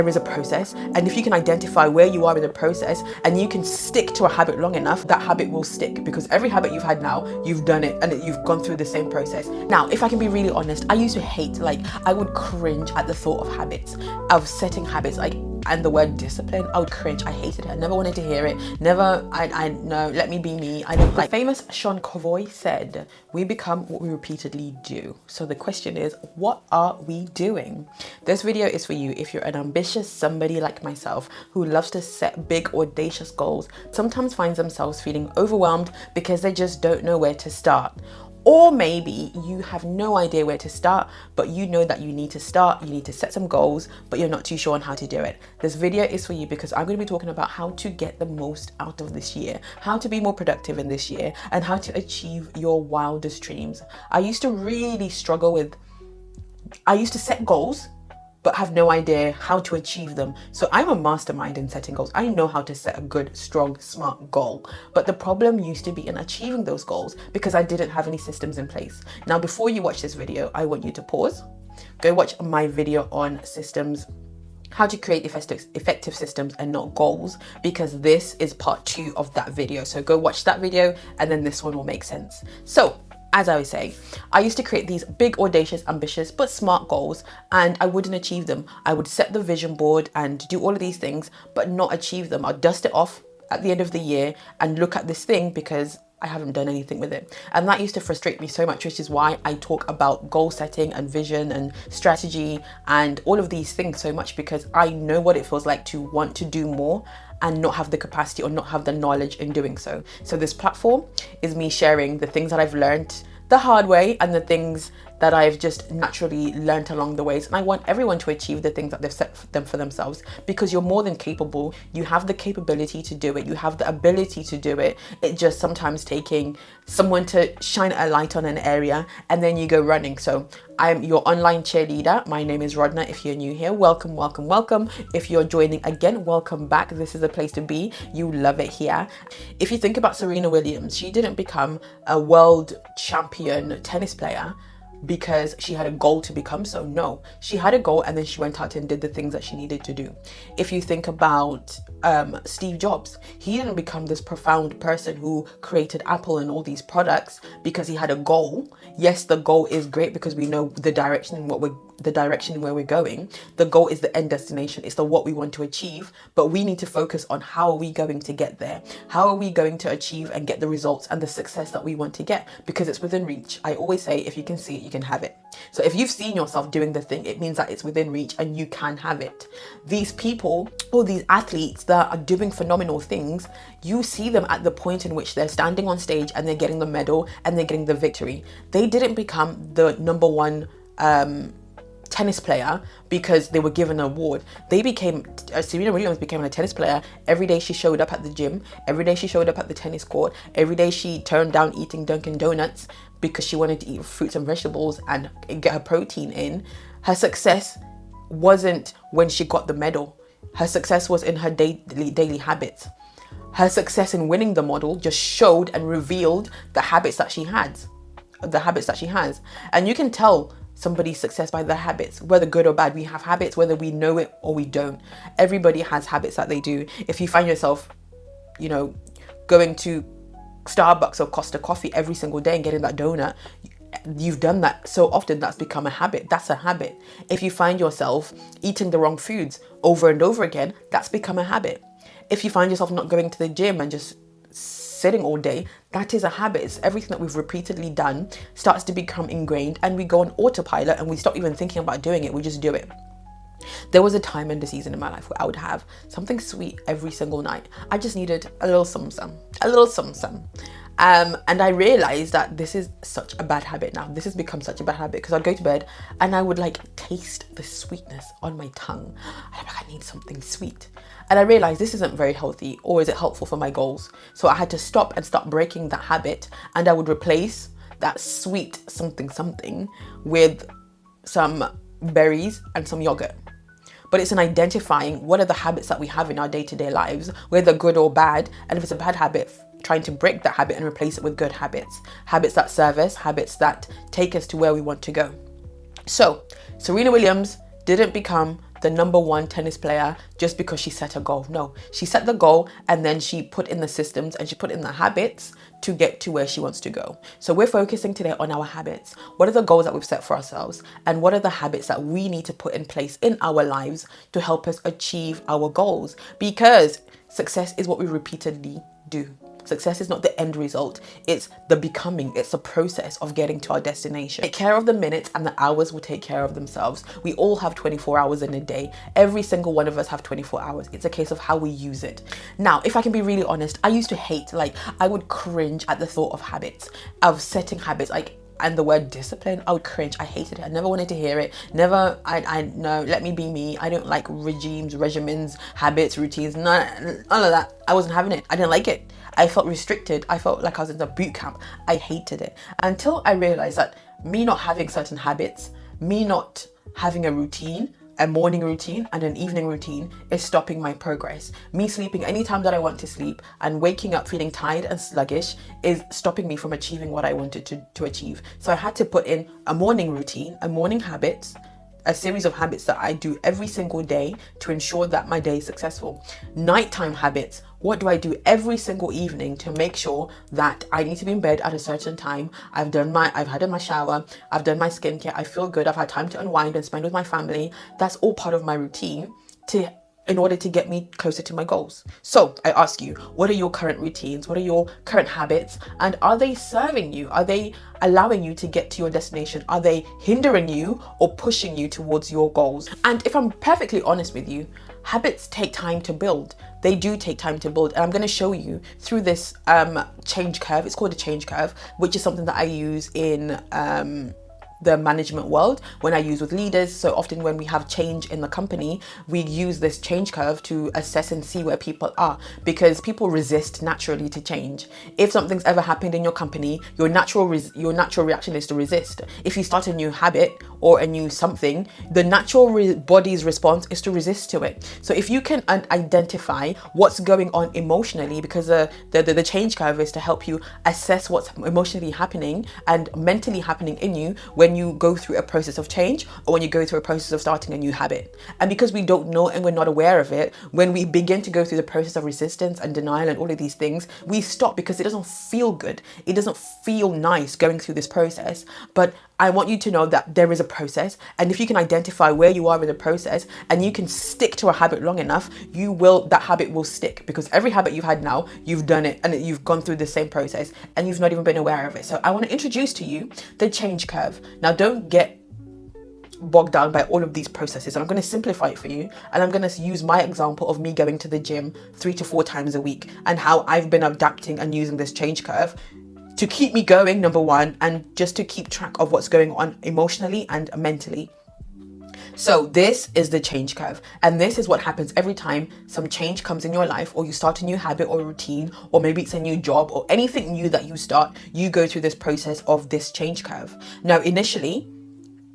There is a process, and if you can identify where you are in the process and you can stick to a habit long enough, that habit will stick, because every habit you've had now, you've done it and you've gone through the same process. Now, if I can be really honest, I used to hate, like, I would cringe at the thought of habits, of setting habits, like, and the word discipline. I would cringe. I hated it. I never wanted to hear it. Never. I no, let me be me. I don't like. The famous Sean Covoy said, "We become what we repeatedly do." So the question is, what are we doing? This video is for you if you're an ambitious somebody like myself who loves to set big, audacious goals, sometimes finds themselves feeling overwhelmed because they just don't know where to start. Or maybe you have no idea where to start, but you know that you need to start, you need to set some goals, but you're not too sure on how to do it. This video is for you because I'm going to be talking about how to get the most out of this year, how to be more productive in this year, and how to achieve your wildest dreams. I used to really struggle with, I used to set goals, but have no idea how to achieve them. So I'm a mastermind in setting goals. I know how to set a good, strong, smart goal. But the problem used to be in achieving those goals because I didn't have any systems in place. Now, before you watch this video, I want you to pause, go watch my video on systems, how to create effective systems and not goals, because this is part 2 of that video. So go watch that video and then this one will make sense. So, as I was saying, I used to create these big, audacious, ambitious, but smart goals, and I wouldn't achieve them. I would set the vision board and do all of these things, but not achieve them. I'd dust it off at the end of the year and look at this thing because I haven't done anything with it. And that used to frustrate me so much, which is why I talk about goal setting and vision and strategy and all of these things so much, because I know what it feels like to want to do more and not have the capacity or not have the knowledge in doing so. So this platform is me sharing the things that I've learned the hard way and the things that I've just naturally learned along the ways. And I want everyone to achieve the things that they've set them for themselves, because you're more than capable. You have the capability to do it. You have the ability to do it. It's just sometimes taking someone to shine a light on an area and then you go running. So I'm your online cheerleader. My name is Rodna. If you're new here, welcome, welcome, welcome. If you're joining again, welcome back. This is a place to be. You love it here. If you think about Serena Williams, she didn't become a world champion tennis player because she had a goal to become so. No, she had a goal and then she went out and did the things that she needed to do. If you think about Steve Jobs, he didn't become this profound person who created Apple and all these products because he had a goal. Yes, the goal is great because we know the direction and the direction where we're going. The goal is the end destination. It's the what we want to achieve, but we need to focus on how are we going to get there? How are we going to achieve and get the results and the success that we want to get? Because it's within reach. I always say, if you can see it, you can have it. So if you've seen yourself doing the thing, it means that it's within reach and you can have it. These people or these athletes that are doing phenomenal things, you see them at the point in which they're standing on stage and they're getting the medal and they're getting the victory. They didn't become the number one tennis player because they were given an award. They became, Serena Williams became a tennis player. Every day she showed up at the gym. Every day she showed up at the tennis court. Every day she turned down eating Dunkin' Donuts because she wanted to eat fruits and vegetables and get her protein in. Her success wasn't when she got the medal. Her success was in her daily habits. Her success in winning the medal just showed and revealed the habits that she has. And you can tell somebody's success by their habits, whether good or bad. We have habits whether we know it or we don't. Everybody has habits that they do. If you find yourself, going to Starbucks or Costa Coffee every single day and getting that donut, you've done that so often that's become a habit. That's a habit. If you find yourself eating the wrong foods over and over again, that's become a habit. If you find yourself not going to the gym and just sitting all day, that is a habit. It's everything that we've repeatedly done starts to become ingrained and we go on autopilot and we stop even thinking about doing it. We just do it. There was a time and a season in my life where I would have something sweet every single night. I just needed a little something. And I realized that this is such a bad habit now. This has become such a bad habit because I'd go to bed and I would taste the sweetness on my tongue. I'm like, I need something sweet. And I realized this isn't very healthy, or is it helpful for my goals? So I had to stop breaking that habit, and I would replace that sweet something with some berries and some yogurt. But it's in identifying what are the habits that we have in our day-to-day lives, whether good or bad, and if it's a bad habit, trying to break that habit and replace it with good habits. Habits that serve us, habits that take us to where we want to go. So, Serena Williams didn't become the number one tennis player just because she set a goal. No, she set the goal and then she put in the systems and she put in the habits to get to where she wants to go. So we're focusing today on our habits. What are the goals that we've set for ourselves? And what are the habits that we need to put in place in our lives to help us achieve our goals? Because success is what we repeatedly do. Success is not the end result. It's the becoming. It's the process of getting to our destination. Take care of the minutes and the hours will take care of themselves. We all have 24 hours in a day. Every single one of us have 24 hours. It's a case of how we use it. Now, if I can be really honest, I used to hate, I would cringe at the thought of habits, of setting habits, and the word discipline, I would cringe. I hated it. I never wanted to hear it. Never, no, let me be me. I don't like regimens, habits, routines, none of that. I wasn't having it. I didn't like it. I felt restricted. I felt like I was in a boot camp. I hated it until I realized that me not having certain habits, me not having a routine, a morning routine and an evening routine is stopping my progress. Me sleeping anytime that I want to sleep and waking up feeling tired and sluggish is stopping me from achieving what I wanted to achieve. So I had to put in a morning routine, a morning habit, a series of habits that I do every single day to ensure that my day is successful. Nighttime habits. What do I do every single evening to make sure that I need to be in bed at a certain time? I've had my shower, I've done my skincare, I feel good, I've had time to unwind and spend with my family. That's all part of my routine in order to get me closer to my goals. So I ask you, what are your current routines? What are your current habits? And are they serving you? Are they allowing you to get to your destination? Are they hindering you or pushing you towards your goals? And if I'm perfectly honest with you, habits take time to build. They do take time to build. And I'm going to show you through this change curve. It's called a change curve, which is something that I use in the management world when I use with leaders. So often when we have change in the company, we use this change curve to assess and see where people are, because people resist naturally to change. If something's ever happened in your company, your natural reaction is to resist. If you start a new habit or a new something, the natural body's response is to resist to it. So if you can identify what's going on emotionally, because the change curve is to help you assess what's emotionally happening and mentally happening in you when you go through a process of change or when you go through a process of starting a new habit. And because we don't know and we're not aware of it, when we begin to go through the process of resistance and denial and all of these things, we stop because it doesn't feel good. It doesn't feel nice going through this process. But I want you to know that there is a process, and if you can identify where you are in the process and you can stick to a habit long enough, that habit will stick, because every habit you've had now, you've done it and you've gone through the same process and you've not even been aware of it. So I want to introduce to you the change curve. Now, don't get bogged down by all of these processes. I'm going to simplify it for you, and I'm going to use my example of me going to the gym 3 to 4 times a week and how I've been adapting and using this change curve to keep me going, number one, and just to keep track of what's going on emotionally and mentally. So this is the change curve, and this is what happens every time some change comes in your life, or you start a new habit or routine, or maybe it's a new job or anything new that you start. You go through this process of this change curve. Now, initially,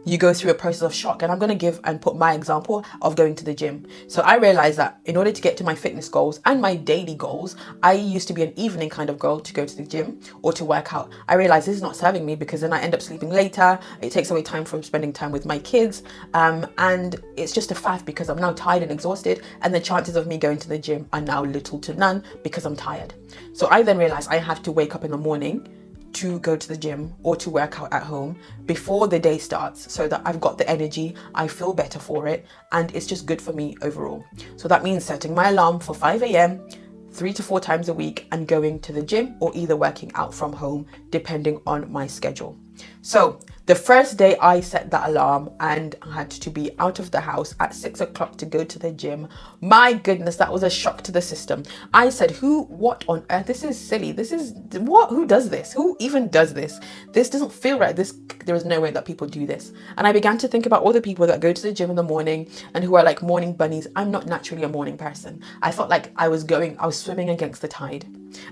you go through a process of shock, and I'm going to give and put my example of going to the gym. So I realized that in order to get to my fitness goals and my daily goals, I used to be an evening kind of girl to go to the gym or to work out. I realized this is not serving me, because then I end up sleeping later. It takes away time from spending time with my kids. And it's just a faff, because I'm now tired and exhausted, and the chances of me going to the gym are now little to none because I'm tired. So I then realized I have to wake up in the morning to go to the gym or to work out at home before the day starts, so that I've got the energy, I feel better for it, and it's just good for me overall. So that means setting my alarm for 5 a.m. 3 to 4 times a week and going to the gym, or either working out from home depending on my schedule. So the first day I set that alarm and had to be out of the house at 6 o'clock to go to the gym, my goodness, that was a shock to the system. I said, what on earth? This is silly. Who does this? Who even does this? This doesn't feel right. There is no way that people do this. And I began to think about all the people that go to the gym in the morning and who are like morning bunnies. I'm not naturally a morning person. I felt like I was swimming against the tide.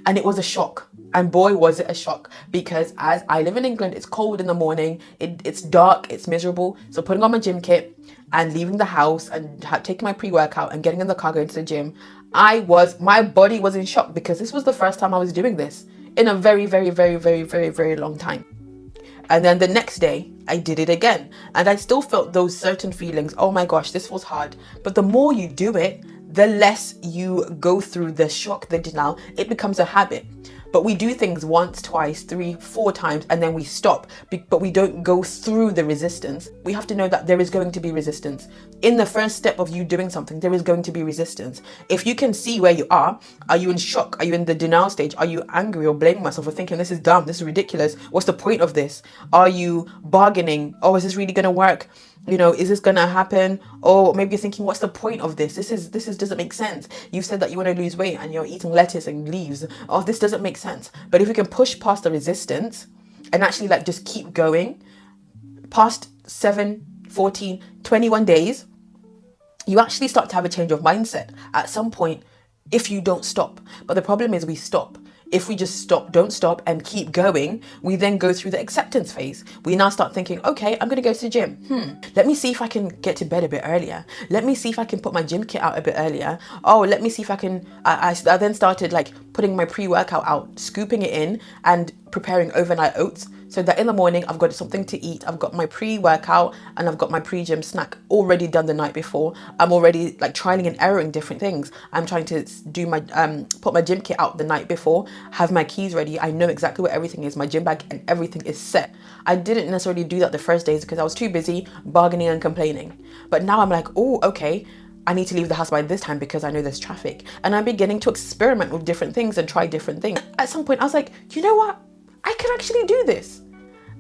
And it was a shock. And boy, was it a shock, because as I live in England, it's cold in the morning, it's dark, it's miserable. So putting on my gym kit and leaving the house and taking my pre-workout and getting in the car, going to the gym, my body was in shock, because this was the first time I was doing this in a very, very, very, very, very, very long time. And then the next day, I did it again. And I still felt those certain feelings. Oh my gosh, this was hard. But the more you do it, the less you go through the shock, the denial. It becomes a habit. But we do things once, twice, 3, 4 times, and then we stop. But we don't go through the resistance. We have to know that there is going to be resistance. In the first step of you doing something, there is going to be resistance. If you can see where you are you in shock? Are you in the denial stage? Are you angry or blaming myself for thinking this is dumb, this is ridiculous? What's the point of this? Are you bargaining? Oh, is this really going to work? Is this gonna happen? Or maybe you're thinking, what's the point of this? This doesn't make sense. You said that you want to lose weight and you're eating lettuce and leaves. Oh, this doesn't make sense. But if we can push past the resistance and actually just keep going past 7, 14, 21 days, you actually start to have a change of mindset at some point if you don't stop. But the problem is we stop. If we just don't stop and keep going, we then go through the acceptance phase. We now start thinking, okay, I'm going to go to the gym. Let me see if I can get to bed a bit earlier. Let me see if I can put my gym kit out a bit earlier. Oh, let me see if I can. I then started putting my pre-workout out, scooping it in and preparing overnight oats so that in the morning I've got something to eat. I've got my pre-workout and I've got my pre-gym snack already done the night before. I'm already trialing and erroring different things. I'm trying to do my put my gym kit out the night before, have my keys ready. I know exactly where everything is. My gym bag and everything is set. I didn't necessarily do that the first days because I was too busy bargaining and complaining. But now I'm like, oh, okay, I need to leave the house by this time because I know there's traffic. And I'm beginning to experiment with different things and try different things. At some point I was like, you know what? I can actually do this.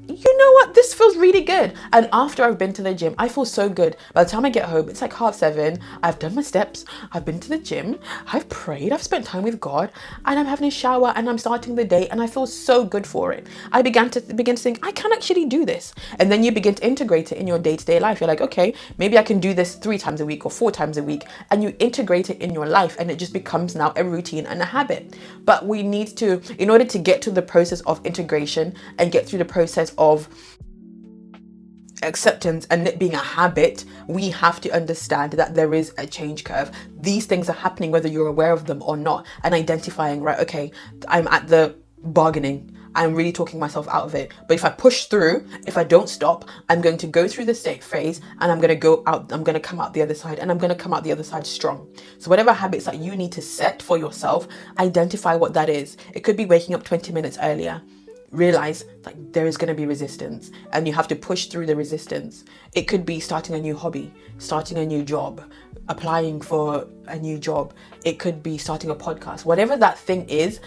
You know what? This feels really good. And after I've been to the gym, I feel so good. By the time I get home, it's 7:30. I've done my steps. I've been to the gym. I've prayed. I've spent time with God. And I'm having a shower and I'm starting the day and I feel so good for it. I began to think, I can actually do this. And then you begin to integrate it in your day-to-day life. You're like, okay, maybe I can do this 3 times a week or 4 times a week. And you integrate it in your life and it just becomes now a routine and a habit. But we need to, in order to get to the process of integration and get through the process of acceptance and it being a habit, we have to understand that there is a change curve. These things are happening whether you're aware of them or not, and identifying, right, okay, I'm at the bargaining, I'm really talking myself out of it, but if I push through, if I don't stop, I'm going to go through the state phase and I'm going to come out the other side, and I'm going to come out the other side strong. So whatever habits that you need to set for yourself, identify what that is. It could be waking up 20 minutes earlier. Realize there is going to be resistance and you have to push through the resistance. It could be starting a new hobby, starting a new job, applying for a new job. It could be starting a podcast. Whatever that thing is,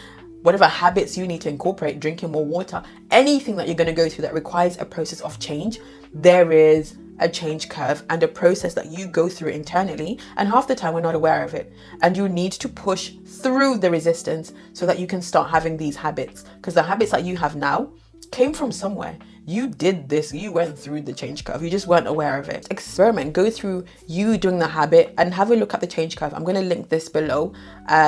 whatever habits you need to incorporate, drinking more water, anything that you're going to go through that requires a process of change, there is a change curve and a process that you go through internally, and half the time we're not aware of it, and you need to push through the resistance so that you can start having these habits, because the habits that you have now came from somewhere. You did this, you went through the change curve, you just weren't aware of it. Experiment, go through you doing the habit and have a look at the change curve. I'm going to link this below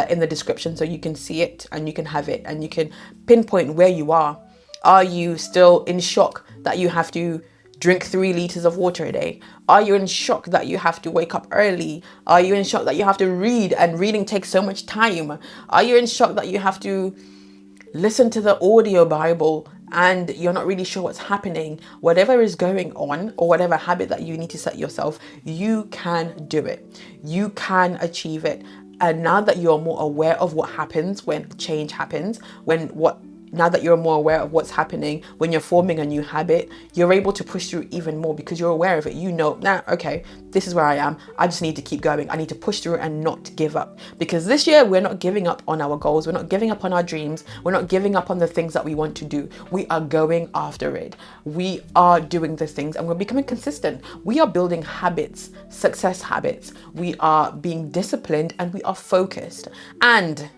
in the description so you can see it and you can have it and you can pinpoint where you are. Are you still in shock that you have to drink 3 liters of water a day? Are you in shock that you have to wake up early? Are you in shock that you have to read and reading takes so much time? Are you in shock that you have to listen to the audio Bible and you're not really sure what's happening? Whatever is going on or whatever habit that you need to set yourself, you can do it. You can achieve it. And now that you're more aware of what happens when change happens, now that you're more aware of what's happening when you're forming a new habit, you're able to push through even more because you're aware of it. You know, okay, this is where I am. I just need to keep going. I need to push through and not give up. Because this year, we're not giving up on our goals. We're not giving up on our dreams. We're not giving up on the things that we want to do. We are going after it. We are doing the things and we're becoming consistent. We are building habits, success habits. We are being disciplined and we are focused. And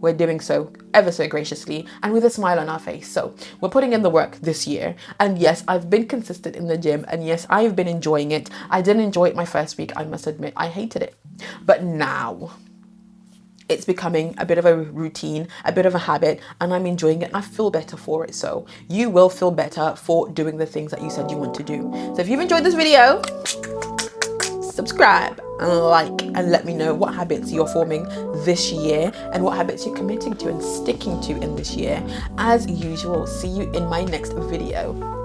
we're doing so ever so graciously and with a smile on our face. So we're putting in the work this year. And yes, I've been consistent in the gym. And yes, I've been enjoying it. I didn't enjoy it my first week, I must admit. I hated it. But now it's becoming a bit of a routine, a bit of a habit, and I'm enjoying it and I feel better for it. So you will feel better for doing the things that you said you want to do. So if you've enjoyed this video, subscribe and like and let me know what habits you're forming this year and what habits you're committing to and sticking to in this year. As usual, see you in my next video.